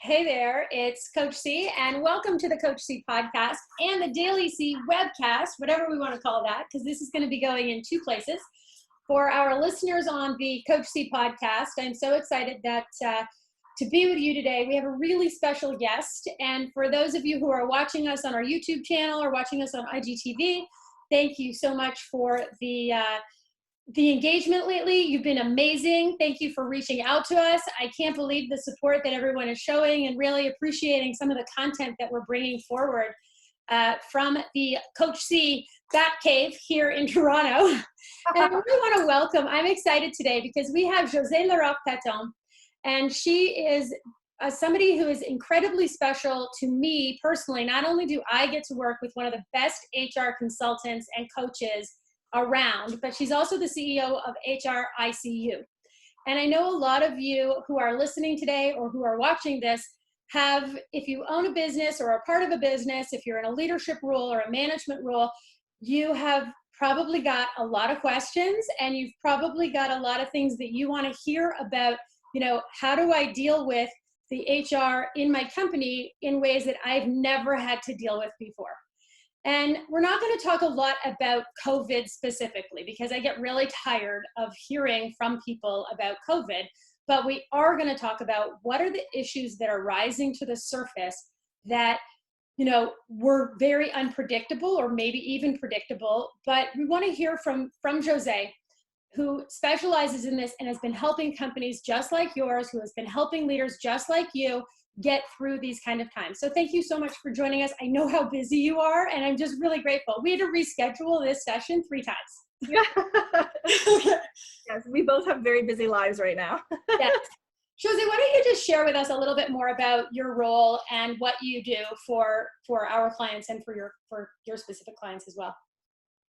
Hey there, it's Coach C, and welcome to the Coach C podcast and the Daily C webcast, whatever we want to call that, because this is going to be going in two places. For our listeners on the Coach C podcast, I'm so excited that to be with you today. We have a really special guest, and for those of you who are watching us on our YouTube channel or watching us on IGTV, thank you so much for the engagement lately. You've been amazing. Thank you for reaching out to us. I can't believe the support that everyone is showing and really appreciating some of the content that we're bringing forward from the Coach C Bat Cave here in Toronto. And I really want to welcome, I'm excited today because we have Josee Larocque Patton, and she is somebody who is incredibly special to me personally. Not only do I get to work with one of the best HR consultants and coaches around, but she's also the CEO of HRICU. And I know a lot of you who are listening today or who are watching this have, if you own a business or are part of a business, if you're in a leadership role or a management role, you have probably got a lot of questions and you've probably got a lot of things that you want to hear about, how do I deal with the HR in my company in ways that I've never had to deal with before. And we're not going to talk a lot about COVID specifically because I get really tired of hearing from people about COVID, but we are going to talk about what are the issues that are rising to the surface that, were very unpredictable or maybe even predictable. But we want to hear from Josee, who specializes in this and has been helping companies just like yours, who has been helping leaders just like you get through these kind of times. So thank you so much for joining us. I know how busy you are, and I'm just really grateful. We had to reschedule this session 3 times. Yeah. Yes, we both have very busy lives right now. Yes. Josee, why don't you just share with us a little bit more about your role and what you do for our clients and for your specific clients as well?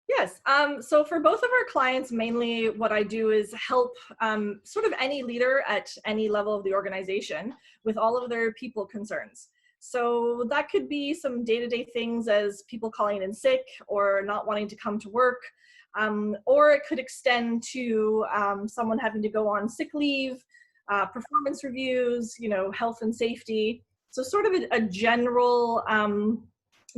Yes. So for both of our clients, mainly what I do is help sort of any leader at any level of the organization with all of their people concerns. So that could be some day-to-day things as people calling in sick or not wanting to come to work, or it could extend to someone having to go on sick leave, performance reviews, health and safety. So sort of a general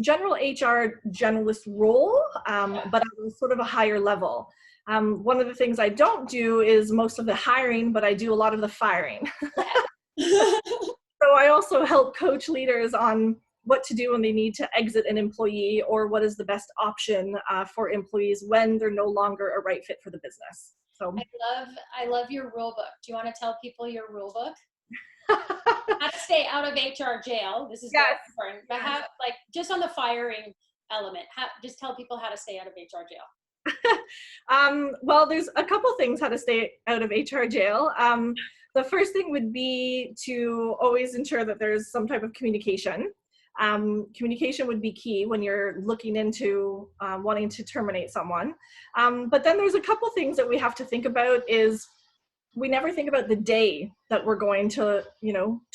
HR generalist role, but at a sort of a higher level. One of the things I don't do is most of the hiring, but I do a lot of the firing. So I also help coach leaders on what to do when they need to exit an employee or what is the best option for employees when they're no longer a right fit for the business. So I love your rule book. Do you want to tell people your rule book? How to stay out of HR jail. This is very important. But how, just on the firing element, just tell people how to stay out of HR jail. Well, there's a couple things how to stay out of HR jail. The first thing would be to always ensure that there's some type of communication. Communication would be key when you're looking into wanting to terminate someone. But then there's a couple things that we have to think about is we never think about the day that we're going to,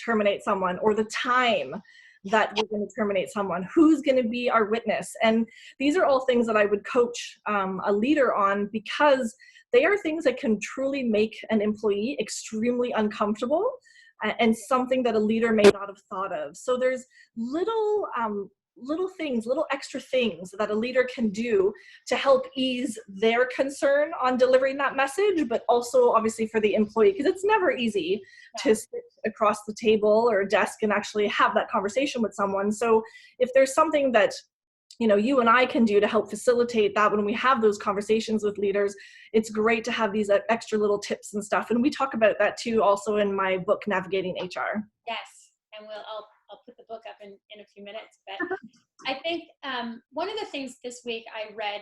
terminate someone or the time that we're going to terminate someone, who's going to be our witness. And these are all things that I would coach a leader on because they are things that can truly make an employee extremely uncomfortable and something that a leader may not have thought of. So there's little extra things that a leader can do to help ease their concern on delivering that message, but also obviously for the employee, because it's never easy to sit across the table or desk and actually have that conversation with someone. So if there's something that you and I can do to help facilitate that when we have those conversations with leaders, it's great to have these extra little tips and stuff. And we talk about that too also in my book, Navigating HR. Yes, and I'll put the book up in a few minutes. But I think one of the things this week I read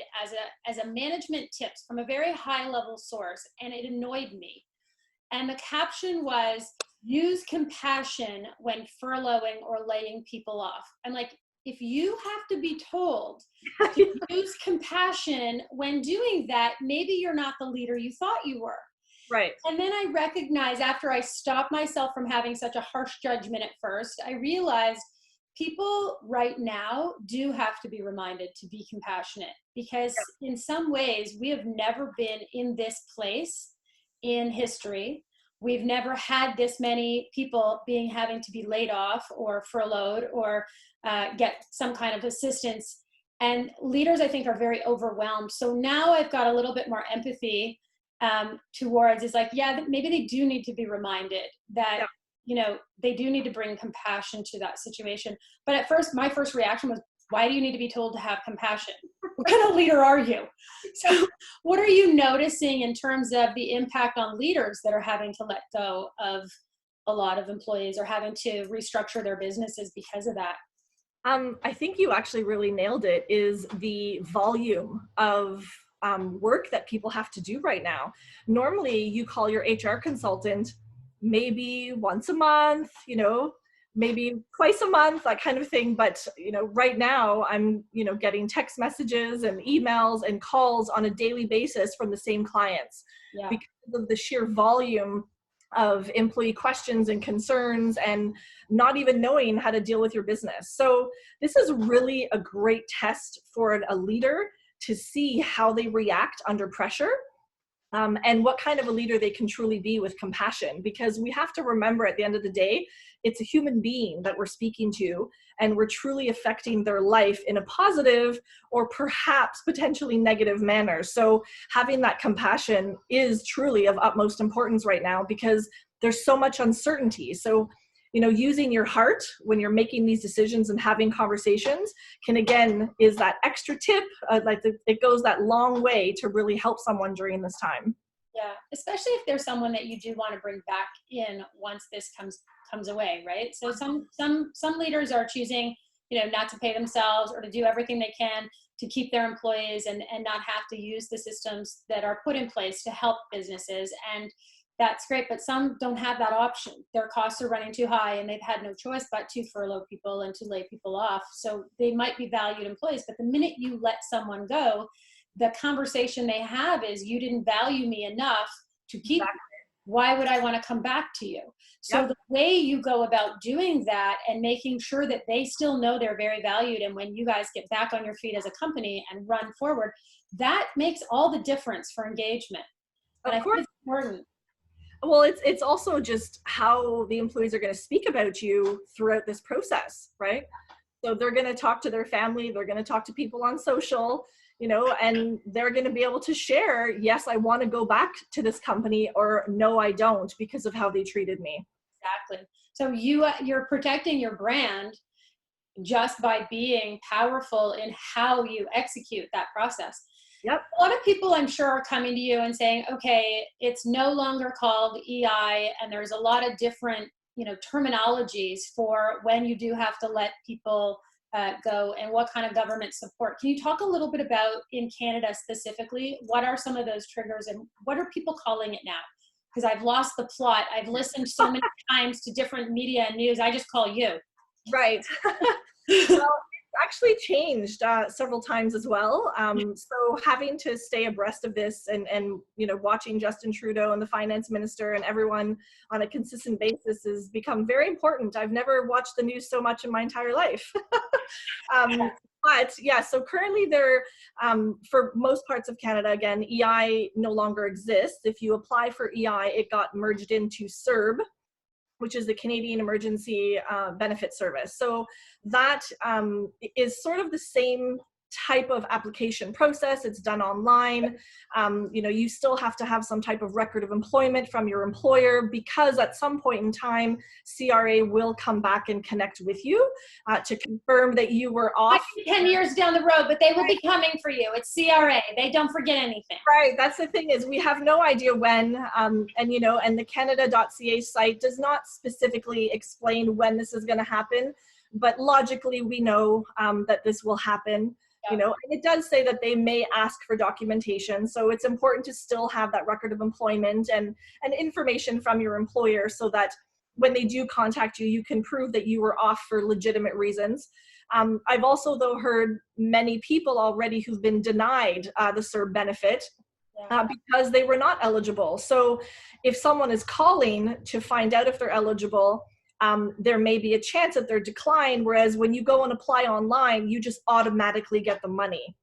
as a management tips from a very high level source, and it annoyed me. And the caption was, use compassion when furloughing or laying people off. I'm like, if you have to be told to use compassion when doing that, maybe you're not the leader you thought you were. Right. And then I recognized, after I stopped myself from having such a harsh judgment at first, I realized people right now do have to be reminded to be compassionate, because in some ways we have never been in this place in history We've never had this many people having to be laid off or furloughed or get some kind of assistance. And leaders, I think, are very overwhelmed. So now I've got a little bit more empathy towards, is like, yeah, maybe they do need to be reminded that, Yeah. you know, they do need to bring compassion to that situation. But at first, my first reaction was, why do you need to be told to have compassion? What kind of leader are you? So what are you noticing in terms of the impact on leaders that are having to let go of a lot of employees or having to restructure their businesses because of that? I think you actually really nailed it, is the volume of work that people have to do right now. Normally you call your HR consultant maybe once a month, you know, maybe twice a month, that kind of thing. But, you know, right now I'm, you know, getting text messages and emails and calls on a daily basis from the same clients, Yeah. because of the sheer volume of employee questions and concerns and not even knowing how to deal with your business. So this is really a great test for a leader to see how they react under pressure. And what kind of a leader they can truly be with compassion, because we have to remember at the end of the day, it's a human being that we're speaking to, and we're truly affecting their life in a positive or perhaps potentially negative manner. So having that compassion is truly of utmost importance right now, because there's so much uncertainty. So, you know, using your heart when you're making these decisions and having conversations can, again, is that extra tip, it goes that long way to really help someone during this time. Yeah, especially if there's someone that you do want to bring back in once this comes away, right? So some leaders are choosing, you know, not to pay themselves or to do everything they can to keep their employees and not have to use the systems that are put in place to help businesses. And that's great, but some don't have that option. Their costs are running too high and they've had no choice but to furlough people and to lay people off. So they might be valued employees, but the minute you let someone go, the conversation they have is, you didn't value me enough to keep me. Why would I want to come back to you? So Yep. the way you go about doing that and making sure that they still know they're very valued, and when you guys get back on your feet as a company and run forward, that makes all the difference for engagement. And I Of think course. it's important. Well, it's also just how the employees are going to speak about you throughout this process, right? So they're going to talk to their family, they're going to talk to people on social, you know, and they're going to be able to share, yes, I want to go back to this company, or no, I don't, because of how they treated me. Exactly. So you're protecting your brand just by being powerful in how you execute that process. Yep. A lot of people, I'm sure, are coming to you and saying, okay, it's no longer called EI, and there's a lot of different, you know, terminologies for when you do have to let people go, and what kind of government support. Can you talk a little bit about, in Canada specifically, what are some of those triggers and what are people calling it now? Because I've lost the plot. I've listened so many times to different media and news. I just call you. Right. Well, it's actually changed several times as well. So having to stay abreast of this and you know, watching Justin Trudeau and the finance minister and everyone on a consistent basis has become very important. I've never watched the news so much in my entire life. But yeah, so currently there, for most parts of Canada, again, EI no longer exists. If you apply for EI, it got merged into CERB, which is the Canadian Emergency Benefit Service. So that is sort of the same type of application process. It's done online. You know, you still have to have some type of record of employment from your employer, because at some point in time, CRA will come back and connect with you to confirm that you were off. 10 years down the road, but they will be coming for you. It's CRA. They don't forget anything. Right. That's the thing, is we have no idea when, and, you know, and the Canada.ca site does not specifically explain when this is going to happen, but logically we know that this will happen. You know, and it does say that they may ask for documentation. So it's important to still have that record of employment and information from your employer, so that when they do contact you, you can prove that you were off for legitimate reasons. I've also, though, heard many people already who've been denied the CERB benefit because they were not eligible. So if someone is calling to find out if they're eligible, there may be a chance that they're declined, whereas when you go and apply online, you just automatically get the money.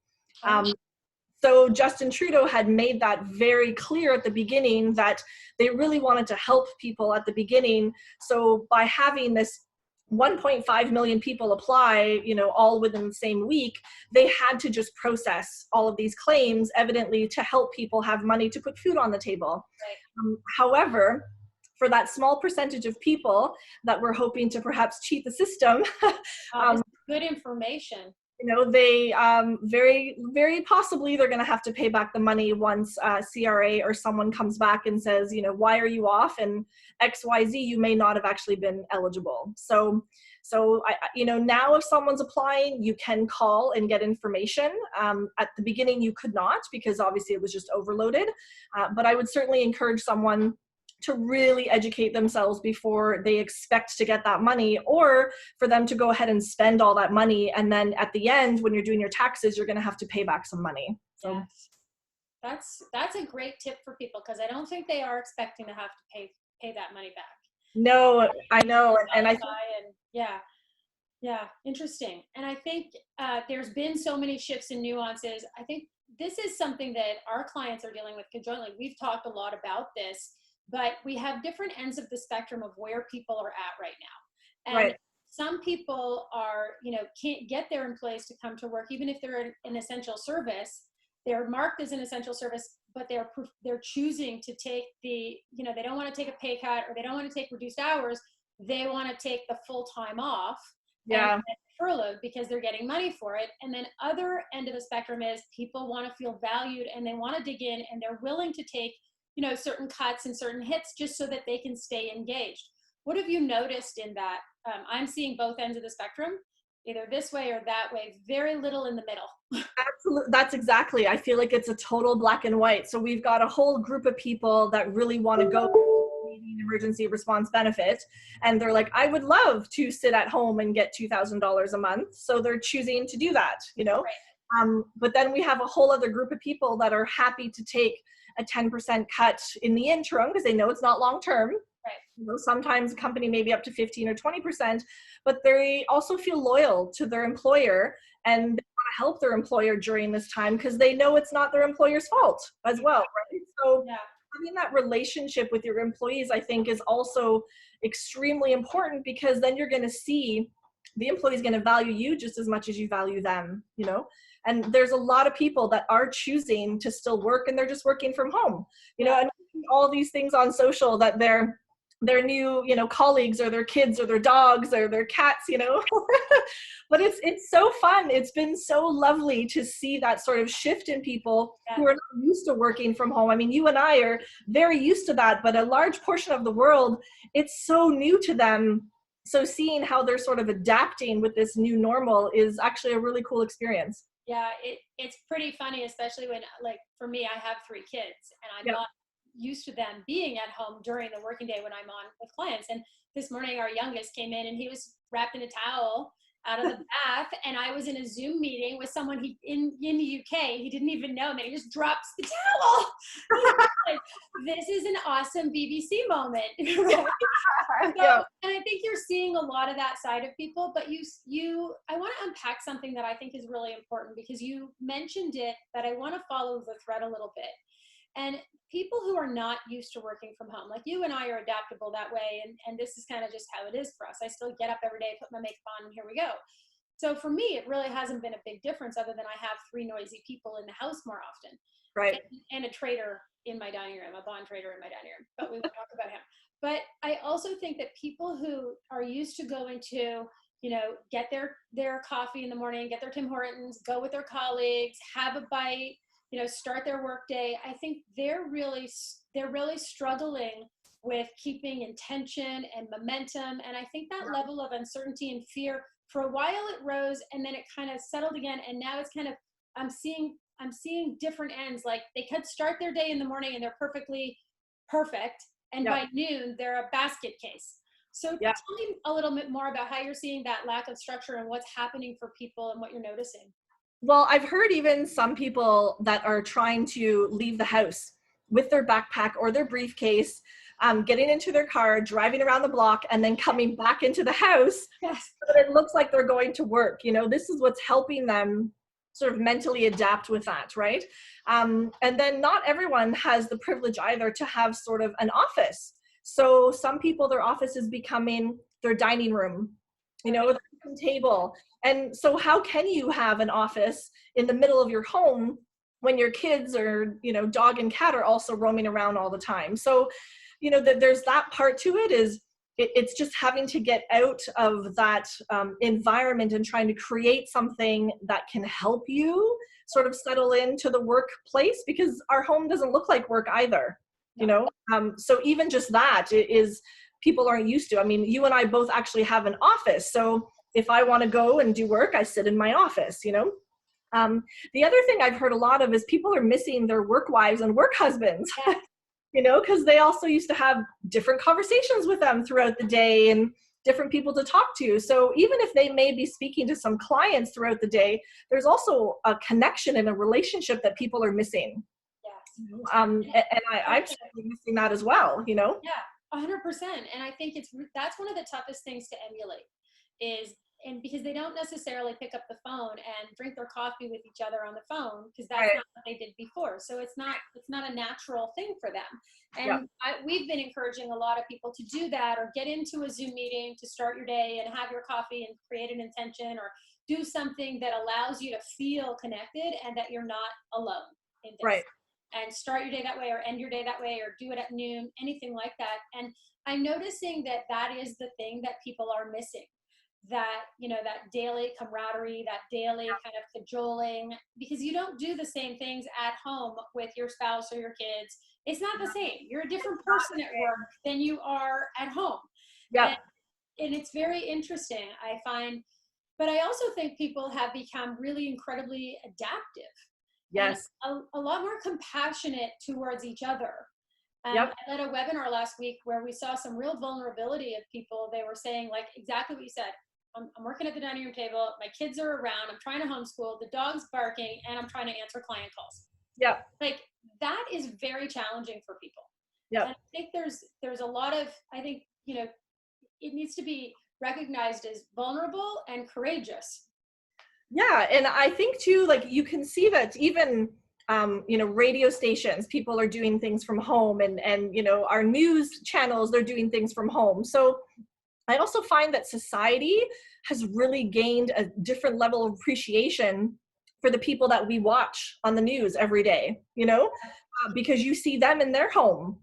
So Justin Trudeau had made that very clear at the beginning that they really wanted to help people at the beginning. So by having this 1.5 million people apply, all within the same week, they had to just process all of these claims, evidently to help people have money to put food on the table. Right. However, for that small percentage of people that were hoping to perhaps cheat the system, This is good information. they very, very possibly they're going to have to pay back the money once CRA or someone comes back and says, why are you off? And XYZ, you may not have actually been eligible. So now if someone's applying, you can call and get information. At the beginning, you could not, because obviously it was just overloaded. But I would certainly encourage someone to really educate themselves before they expect to get that money, or for them to go ahead and spend all that money. And then at the end, when you're doing your taxes, you're going to have to pay back some money. So that's a great tip for people, because I don't think they are expecting to have to pay that money back. No, I know. And I think, yeah, interesting. And I think there's been so many shifts and nuances. I think this is something that our clients are dealing with conjointly. We've talked a lot about this, but we have different ends of the spectrum of where people are at right now. And right. Some people are, can't get their employees to come to work, even if they're an essential service. They're marked as an essential service, but they're choosing to take they don't want to take a pay cut, or they don't want to take reduced hours. They want to take the full time off. Yeah. And furloughed because they're getting money for it. And then other end of the spectrum is people want to feel valued, and they want to dig in, and they're willing to take certain cuts and certain hits just so that they can stay engaged. What have you noticed in that? I'm seeing both ends of the spectrum, either this way or that way, very little in the middle. Absolutely. That's exactly. I feel like it's a total black and white. So we've got a whole group of people that really want to go emergency response benefit, and they're like, I would love to sit at home and get $2,000 a month. So they're choosing to do that, Right. But then we have a whole other group of people that are happy to take a 10% cut in the interim because they know it's not long term. Right. Sometimes a company may be up to 15 or 20%, but they also feel loyal to their employer, and they want to help their employer during this time because they know it's not their employer's fault as well, right? So having that relationship with your employees, I think, is also extremely important, because then you're going to see the employee's going to value you just as much as you value them, And there's a lot of people that are choosing to still work, and they're just working from home, and all these things on social that their new, colleagues or their kids or their dogs or their cats, but it's so fun. It's been so lovely to see that sort of shift in people who are not used to working from home. I mean, you and I are very used to that, but a large portion of the world, it's so new to them. So seeing how they're sort of adapting with this new normal is actually a really cool experience. Yeah, it's pretty funny, especially when, like, for me, I have 3 kids, and I'm not used to them being at home during the working day when I'm on with clients. And this morning, our youngest came in, and he was wrapped in a towel out of the bath, and I was in a Zoom meeting with someone in the UK. He didn't even know me. He just drops the towel. Like, this is an awesome BBC moment. Right? And I think you're seeing a lot of that side of people, but I want to unpack something that I think is really important, because you mentioned it, but I want to follow the thread a little bit. And people who are not used to working from home, like you and I, are adaptable that way. And this is kind of just how it is for us. I still get up every day, put my makeup on, and here we go. So for me, it really hasn't been a big difference, other than I have 3 noisy people in the house more often. Right. And a trader in my dining room, a bond trader in my dining room, but we won't talk about him. But I also think that people who are used to going to, get their coffee in the morning, get their Tim Hortons, go with their colleagues, have a bite, start their workday, I think they're really struggling with keeping intention and momentum. And I think that level of uncertainty and fear, for a while it rose, and then it kind of settled again. And now it's kind of, I'm seeing different ends. Like, they could start their day in the morning and they're perfectly perfect, and by noon they're a basket case. So tell me a little bit more about how you're seeing that lack of structure and what's happening for people and what you're noticing. Well, I've heard even some people that are trying to leave the house with their backpack or their briefcase, getting into their car, driving around the block, and then coming back into the house. Yes. So that it looks like they're going to work. This is what's helping them sort of mentally adapt with that, right? And then not everyone has the privilege either to have sort of an office. So some people, their office is becoming their dining room, you know, their kitchen table. And so how can you have an office in the middle of your home when your kids or, you know, dog and cat are also roaming around all the time? So, you know, there's that part to it. Is it's just having to get out of that environment and trying to create something that can help you sort of settle into the workplace, because our home doesn't look like work either, you know? So even just that is, people aren't used to. I mean, you and I both actually have an office. So if I want to go and do work, I sit in my office, you know? The other thing I've heard a lot of is people are missing their work wives and work husbands. Yeah. You know, because they also used to have different conversations with them throughout the day and different people to talk to. So even if they may be speaking to some clients throughout the day, there's also a connection and a relationship that people are missing. Yes. And I'm certainly missing that as well, you know? Yeah, 100%. And I think that's one of the toughest things to emulate is, and because they don't necessarily pick up the phone and drink their coffee with each other on the phone, because that's not what they did before. So it's not a natural thing for them. And we've been encouraging a lot of people to do that, or get into a Zoom meeting to start your day and have your coffee and create an intention, or do something that allows you to feel connected and that you're not alone in this. Right. And start your day that way, or end your day that way, or do it at noon, anything like that. And I'm noticing that that is the thing that people are missing. That, you know, that daily camaraderie, that daily kind of cajoling, because you don't do the same things at home with your spouse or your kids. It's not the same. You're a different person at work than you are at home. Yeah. And it's very interesting, I find. But I also think people have become really incredibly adaptive. Yes. A lot more compassionate towards each other. Yep. I led a webinar last week where we saw some real vulnerability of people. They were saying, like, exactly what you said. I'm working at the dining room table. My kids are around. I'm trying to homeschool. The dog's barking, and I'm trying to answer client calls. Yeah. Like, that is very challenging for people. Yeah. And I think there's a lot of, I think, you know, it needs to be recognized as vulnerable and courageous. Yeah. And I think too, like, you can see that even, you know, radio stations, people are doing things from home, and, you know, our news channels, they're doing things from home. So I also find that society has really gained a different level of appreciation for the people that we watch on the news every day, you know, because you see them in their home,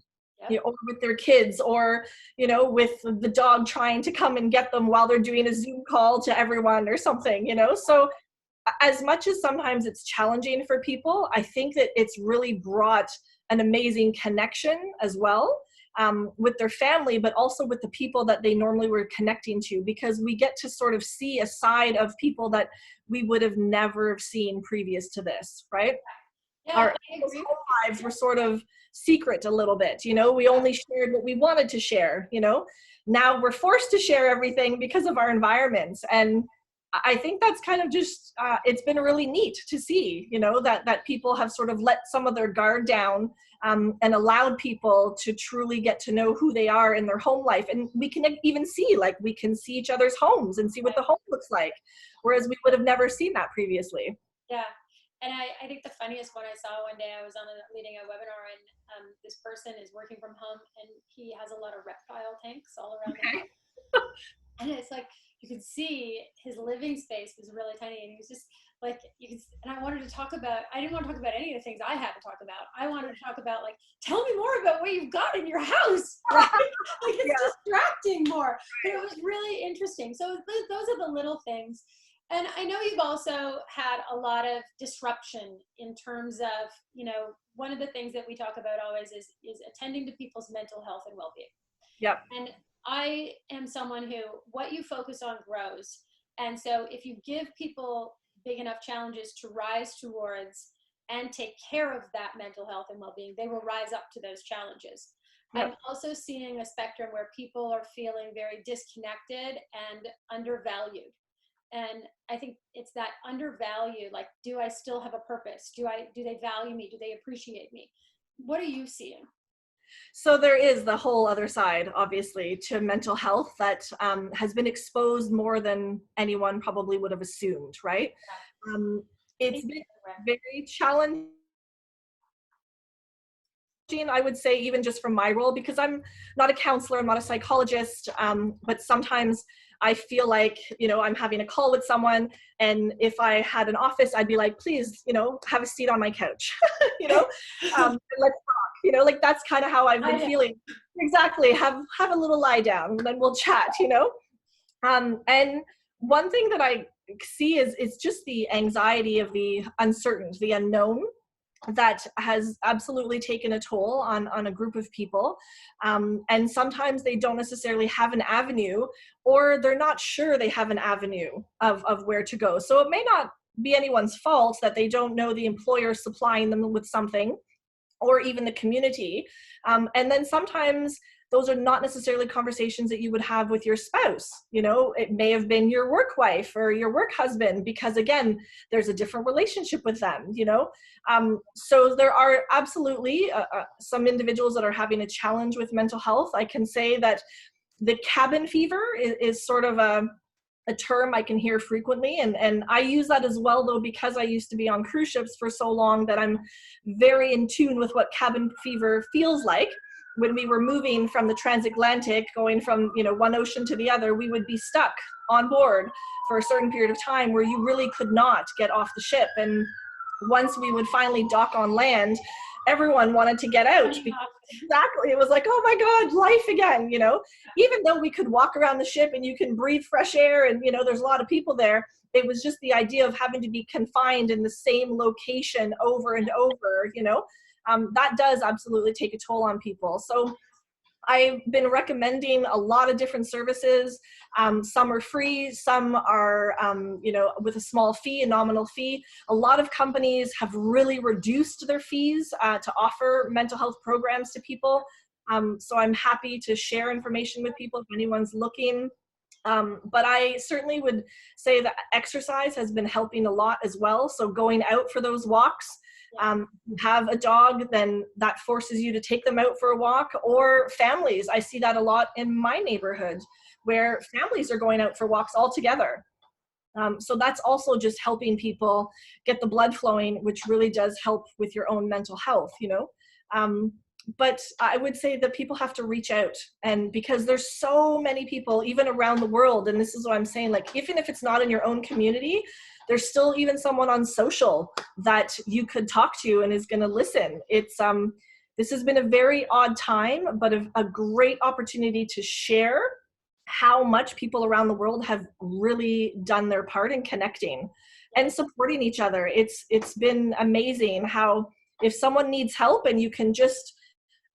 you know, or with their kids, or, you know, with the dog trying to come and get them while they're doing a Zoom call to everyone or something, you know. So as much as sometimes it's challenging for people, I think that it's really brought an amazing connection as well. With their family, but also with the people that they normally were connecting to, because we get to sort of see a side of people that we would have never seen previous to this, right? Yeah, Our whole lives were sort of secret a little bit, you know, we only shared what we wanted to share, you know. Now we're forced to share everything because of our environments. And I think that's kind of just, it's been really neat to see, you know, that people have sort of let some of their guard down, and allowed people to truly get to know who they are in their home life. And we can even see, like, we can see each other's homes and see what the home looks like, whereas we would have never seen that previously. Yeah. And I think the funniest one I saw one day, I was leading a webinar, and this person is working from home, and he has a lot of reptile tanks all around the house. And it's like, you could see his living space was really tiny, and he was just like, and I wanted to talk about, I didn't want to talk about any of the things I had to talk about. I wanted to talk about, like, tell me more about what you've got in your house, right? Like, it's distracting more, but it was really interesting. So those are the little things. And I know you've also had a lot of disruption in terms of, you know, one of the things that we talk about always is attending to people's mental health and well-being. Yep. And I am someone who, what you focus on grows. And so if you give people big enough challenges to rise towards and take care of that mental health and well-being, they will rise up to those challenges. Yep. I'm also seeing a spectrum where people are feeling very disconnected and undervalued. And I think it's that undervalued, like, do I still have a purpose? Do they value me? Do they appreciate me? What are you seeing? So there is the whole other side, obviously, to mental health that has been exposed more than anyone probably would have assumed, right? it's been very challenging, I would say, even just from my role, because I'm not a counselor, I'm not a psychologist, but sometimes I feel like, I'm having a call with someone, and if I had an office, I'd be like, please, have a seat on my couch, let's talk, like that's kind of how I've been feeling. Exactly. Have a little lie down, and then we'll chat, and one thing that I see is just the anxiety of the uncertain, the unknown, that has absolutely taken a toll on a group of people. And sometimes they don't necessarily have an avenue, or they're not sure they have an avenue of where to go. So it may not be anyone's fault that they don't know the employer supplying them with something, or even the community. And then sometimes those are not necessarily conversations that you would have with your spouse. It may have been your work wife or your work husband, because again, there's a different relationship with them, so there are absolutely some individuals that are having a challenge with mental health. I can say that the cabin fever is sort of a term I can hear frequently. And I use that as well, though, because I used to be on cruise ships for so long that I'm very in tune with what cabin fever feels like. When we were moving from the transatlantic, going from, one ocean to the other, we would be stuck on board for a certain period of time where you really could not get off the ship. And once we would finally dock on land, everyone wanted to get out. Exactly. It was like, oh my God, life again, even though we could walk around the ship and you can breathe fresh air and, there's a lot of people there. It was just the idea of having to be confined in the same location over and over, that does absolutely take a toll on people. So I've been recommending a lot of different services. Some are free, some are, with a small fee, a nominal fee. A lot of companies have really reduced their fees to offer mental health programs to people. So I'm happy to share information with people if anyone's looking. But I certainly would say that exercise has been helping a lot as well. So going out for those walks, have a dog, then that forces you to take them out for a walk. Or families, I see that a lot in my neighborhood, where families are going out for walks all together. So that's also just helping people get the blood flowing, which really does help with your own mental health, but I would say that people have to reach out, and because there's so many people even around the world, and this is what I'm saying, like, even if it's not in your own community, there's still even someone on social that you could talk to and is going to listen. It's this has been a very odd time, but a great opportunity to share how much people around the world have really done their part in connecting and supporting each other. It's been amazing how if someone needs help and you can just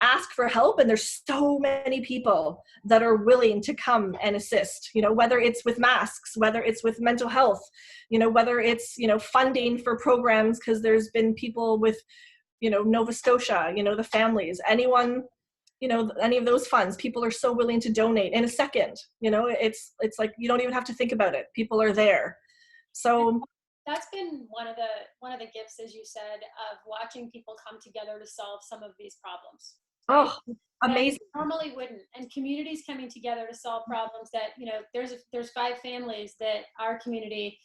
ask for help, and there's so many people that are willing to come and assist, whether it's with masks, whether it's with mental health, whether it's, funding for programs, because there's been people with, Nova Scotia, the families, anyone, any of those funds, people are so willing to donate in a second. It's like, you don't even have to think about it. People are there. So that's been one of the gifts, as you said, of watching people come together to solve some of these problems. Right? Oh, amazing. Normally wouldn't. And communities coming together to solve problems that, there's 5 families that our community,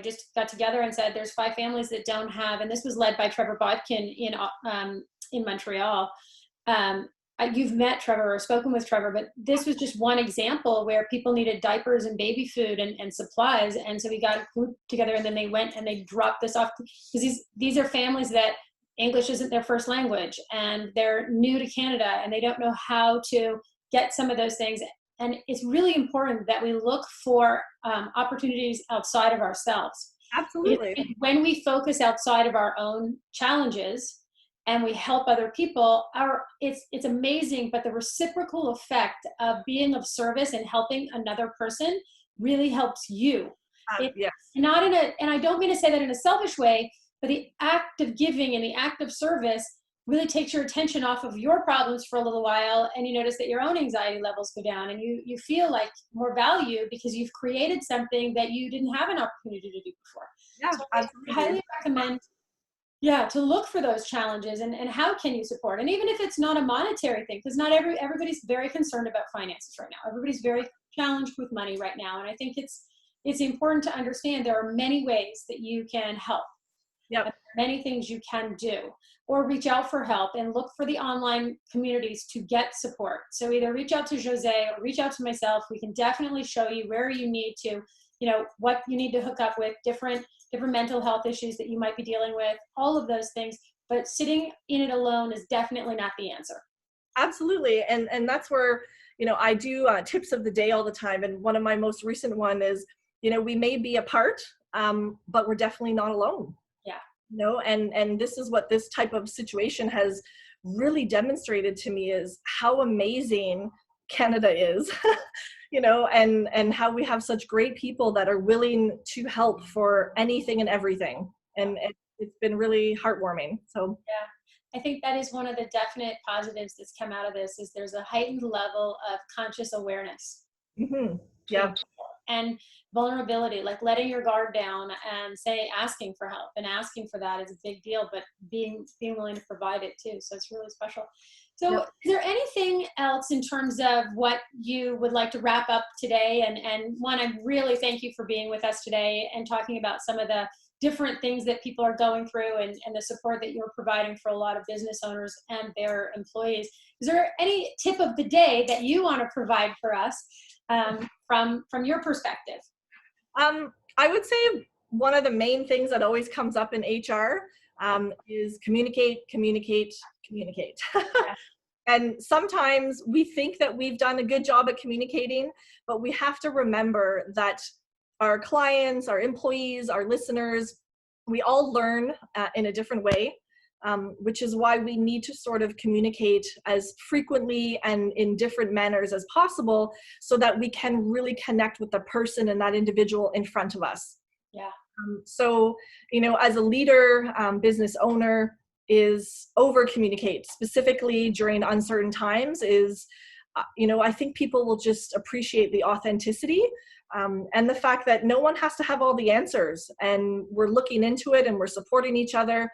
just got together and said, there's 5 families that don't have, and this was led by Trevor Botkin in Montreal. You've met Trevor or spoken with Trevor, but this was just one example where people needed diapers and baby food and supplies. And so we got a group together, and then they went and they dropped this off, because these are families that English isn't their first language, and they're new to Canada, and they don't know how to get some of those things. And it's really important that we look for opportunities outside of ourselves. Absolutely. Because when we focus outside of our own challenges and we help other people, it's amazing, but the reciprocal effect of being of service and helping another person really helps you. Yes. Not and I don't mean to say that in a selfish way, but the act of giving and the act of service really takes your attention off of your problems for a little while, and you notice that your own anxiety levels go down, and you feel like more value because you've created something that you didn't have an opportunity to do before. Yeah, so I highly recommend to look for those challenges and how can you support. And even if it's not a monetary thing, because not everybody's very concerned about finances right now. Everybody's very challenged with money right now. And I think it's important to understand there are many ways that you can help. Yep. And many things you can do, or reach out for help and look for the online communities to get support. So either reach out to Josee or reach out to myself. We can definitely show you where you need to, what you need to hook up with, different mental health issues that you might be dealing with, all of those things. But sitting in it alone is definitely not the answer. Absolutely. And that's where, I do tips of the day all the time. And one of my most recent one is, we may be apart, but we're definitely not alone. Yeah. And this is what this type of situation has really demonstrated to me, is how amazing Canada is, and how we have such great people that are willing to help for anything and everything. And it's been really heartwarming. So yeah. I think that is one of the definite positives that's come out of this, is there's a heightened level of conscious awareness. Mm-hmm. Yeah. And vulnerability, like letting your guard down and asking for help, and asking for that is a big deal, but being willing to provide it too. So it's really special. So Is there anything else in terms of what you would like to wrap up today? And one, I really thank you for being with us today and talking about some of the different things that people are going through, and the support that you're providing for a lot of business owners and their employees. Is there any tip of the day that you want to provide for us from your perspective? I would say one of the main things that always comes up in HR is communicate. Yeah. And sometimes we think that we've done a good job at communicating, but we have to remember that our clients, our employees, our listeners, we all learn in a different way, which is why we need to sort of communicate as frequently and in different manners as possible, so that we can really connect with the person and that individual in front of us. Yeah. So, as a leader, business owner, is over communicate, specifically during uncertain times, is, I think people will just appreciate the authenticity and the fact that no one has to have all the answers, and we're looking into it and we're supporting each other,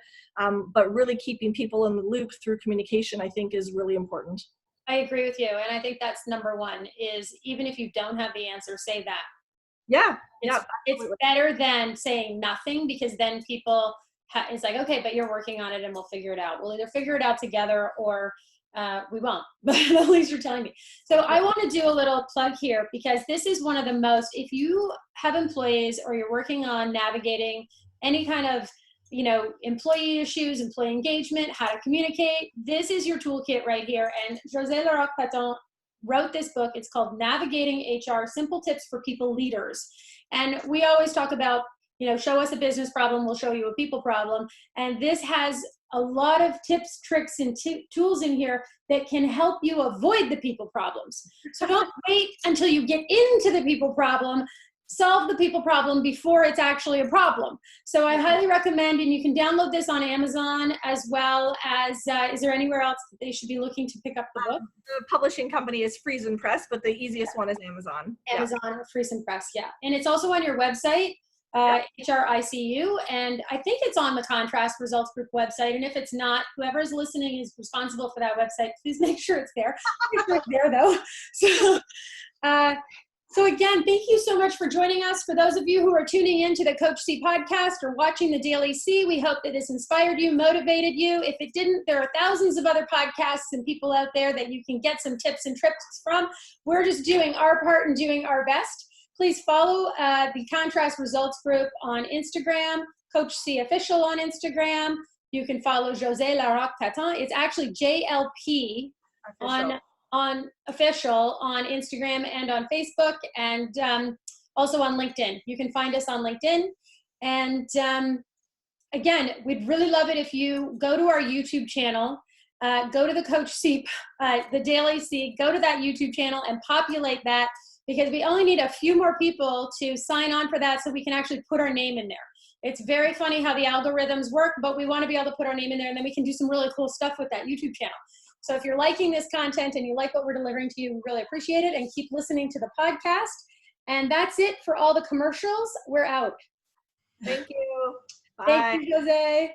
but really keeping people in the loop through communication, I think, is really important. I agree with you. And I think that's number one, is even if you don't have the answer, say that. Yeah. It's better than saying nothing, because then people, it's like, okay, but you're working on it and we'll figure it out. We'll either figure it out together or we won't, but at least you're telling me. So I want to do a little plug here, because this is one of the most, if you have employees or you're working on navigating any kind of, employee issues, employee engagement, how to communicate, this is your toolkit right here. And Josee Larocque Patton wrote this book. It's called Navigating HR, Simple Tips for People Leaders. And we always talk about, show us a business problem, we'll show you a people problem. And this has a lot of tips, tricks, and tools in here that can help you avoid the people problems. So don't wait until you get into the people problem. Solve the people problem before it's actually a problem. So I highly recommend, and you can download this on Amazon, as well as, is there anywhere else that they should be looking to pick up the book? The publishing company is Friesen Press, but the easiest one is Amazon. Amazon or Friesen Press, yeah. And it's also on your website, HRICU, and I think it's on the Contrast Results Group website. And if it's not, whoever is listening is responsible for that website. Please make sure it's there. Make sure it's there, though. So again, thank you so much for joining us. For those of you who are tuning in to the Coach C podcast or watching the Daily C, we hope that this inspired you, motivated you. If it didn't, there are thousands of other podcasts and people out there that you can get some tips and tricks from. We're just doing our part and doing our best. Please follow the Contrast Results Group on Instagram, Coach C Official on Instagram. You can follow Josee Larocque Patton. It's actually JLP on official on Instagram and on Facebook, and also on LinkedIn. You can find us on LinkedIn. And again, we'd really love it if you go to our YouTube channel, go to the Coach C, the Daily C, go to that YouTube channel and populate that, because we only need a few more people to sign on for that so we can actually put our name in there. It's very funny how the algorithms work, but we want to be able to put our name in there, and then we can do some really cool stuff with that YouTube channel. So if you're liking this content and you like what we're delivering to you, we really appreciate it, and keep listening to the podcast. And that's it for all the commercials. We're out. Thank you. Bye. Thank you, Josee.